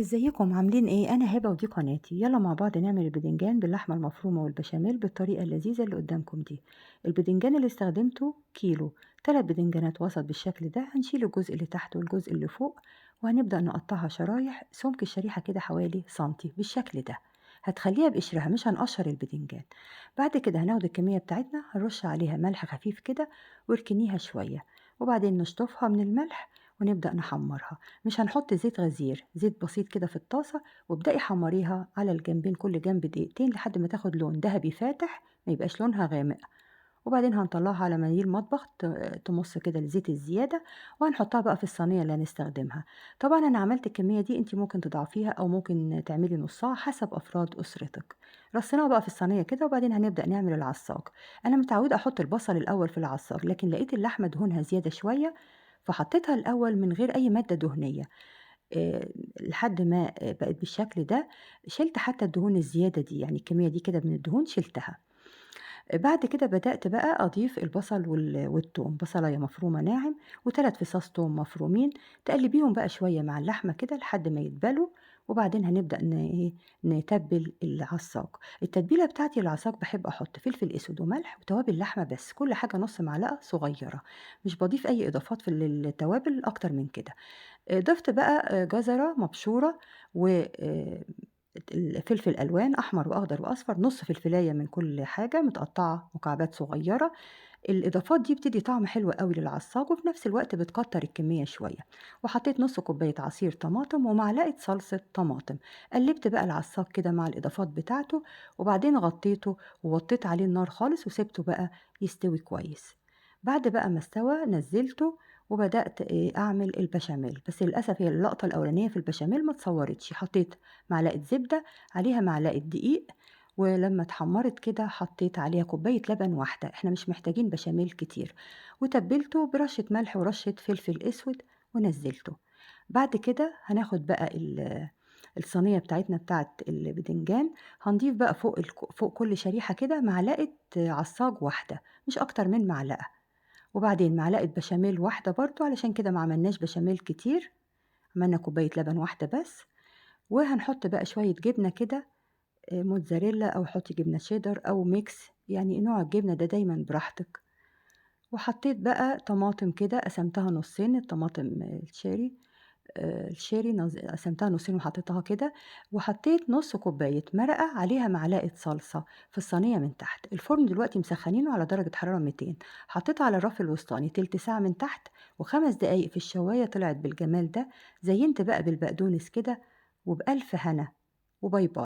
ازيكم عاملين ايه؟ انا هبه ودي قناتي. يلا مع بعض نعمل البدنجان باللحمه المفرومه والبشاميل بالطريقه اللذيذه اللي قدامكم دي. البدنجان اللي استخدمته كيلو. 3 بدنجانات وسط بالشكل ده، هنشيل الجزء اللي تحت والجزء اللي فوق، وهنبدا نقطعها شرايح. سمك الشريحه كده حوالي سنتي بالشكل ده. هتخليها بقشرها، مش هنقشر البدنجان. بعد كده هناخد الكميه بتاعتنا، هنرش عليها ملح خفيف كده واركنيها شويه، وبعدين نشطفها من الملح ونبدا نحمرها. مش هنحط زيت غزير، زيت بسيط كده في الطاسة، وابدأي حمريها على الجنبين، كل جنب دقيقتين لحد ما تاخد لون ذهبي فاتح، ما يبقاش لونها غامق. وبعدين هنطلعها على مناديل مطبخ تمص كده الزيت الزيادة، وهنحطها بقى في الصينية اللي هنستخدمها. طبعا أنا عملت الكمية دي، انت ممكن تضعفيها أو ممكن تعملي نصها حسب أفراد أسرتك. رصيناها بقى في الصينية كده، وبعدين هنبدأ نعمل العصاج. أنا متعودة أحط البصل الأول في العصاج، لكن لقيت اللحمة دهونها زيادة شوية، فحطيتها الأول من غير أي مادة دهنية. آآ لحد ما بقت بالشكل ده. شِلت حتى الدهون الزيادة دي، يعني الكمية دي كده من الدهون شِلتها. بعد كده بدأت بقى أضيف البصل والتوم، بصلاية مفرومة ناعم و3 فصاص توم مفرومين، تقلّبيهم بقى شوية مع اللحمة كده لحد ما يدبلوا، وبعدين هنبدأ نتبِّل العصاج. التتبيلة بتاعتي للعصاج باحب أحط فلفل أسود وملح وتوابل لحمة بس، كل حاجة نُص معلقة صغيرة، مش باضيف أي إضافات في التوابل أكتر من كده. ضِفت بقى جزرة مبشورة و الفلفل ألوان أحمر وأخضر وأصفر، نُص فلفلاية من كل حاجة متقطّعة مكعبات صغيّرة. الإضافات دي بتدّي طعم حلو أوي للعصاج، وفي نفس الوقت بتكتّر الكمية شوية. وحطيت نُص كوباية عصير طماطم ومعلقة صلصة طماطم. قلّبت بقى العصاج كده مع الإضافات بتاعته، وبعدين غطّيته ووطّيت عليه النار خالص وسِبته بقى يستوي كويس. بعد بقى ما استوى نزّلته، وبدأت أعمل البشاميل، بس للأسف هي اللقطة الأولانية في البشاميل ما اتصوّرتش. حطيت معلقة زبدة، عليها معلقة دقيق، ولمّا اتحمّرت كده حطيت عليها كوباية لبن واحدة، إحنا مش محتاجين بشاميل كتير، وتبّلته برشة ملح ورشة فلفل أسود ونزّلته. بعد كده هناخد بقى الصينية بتاعتنا بتاعة البدنجان، هنضيف بقى فوق كل شريحة كده معلقة عصاج واحدة، مش أكتر من معلقة، وبعدين معلقة بشاميل واحدة برضه، علشان كده ما عملناش بشاميل كتير، عملنا كوباية لبن واحدة بس. وهنحط بقى شوية جبنة كده، موتزاريلا أو حُطّي جبنة شيدر أو ميكس، يعني نوع الجبنة ده دايمًا براحتك. وحطيت بقى طماطم كده، قسمتها نُصّين، الطماطم الشيري قسمتها نُصّين وحطيتها كده. وحطيت نُص كوباية مرقة عليها معلقة صلصة في الصينية من تحت. الفرن دلوقتي مسخّنينه على درجة حرارة 200. حطيتها على الرف الوسطاني تِلت ساعة من تحت، و5 دقايق في الشواية طلعت بالجمال ده. زيّنت بقى بالبقدونس كده، وبألف هنا، وباي باي.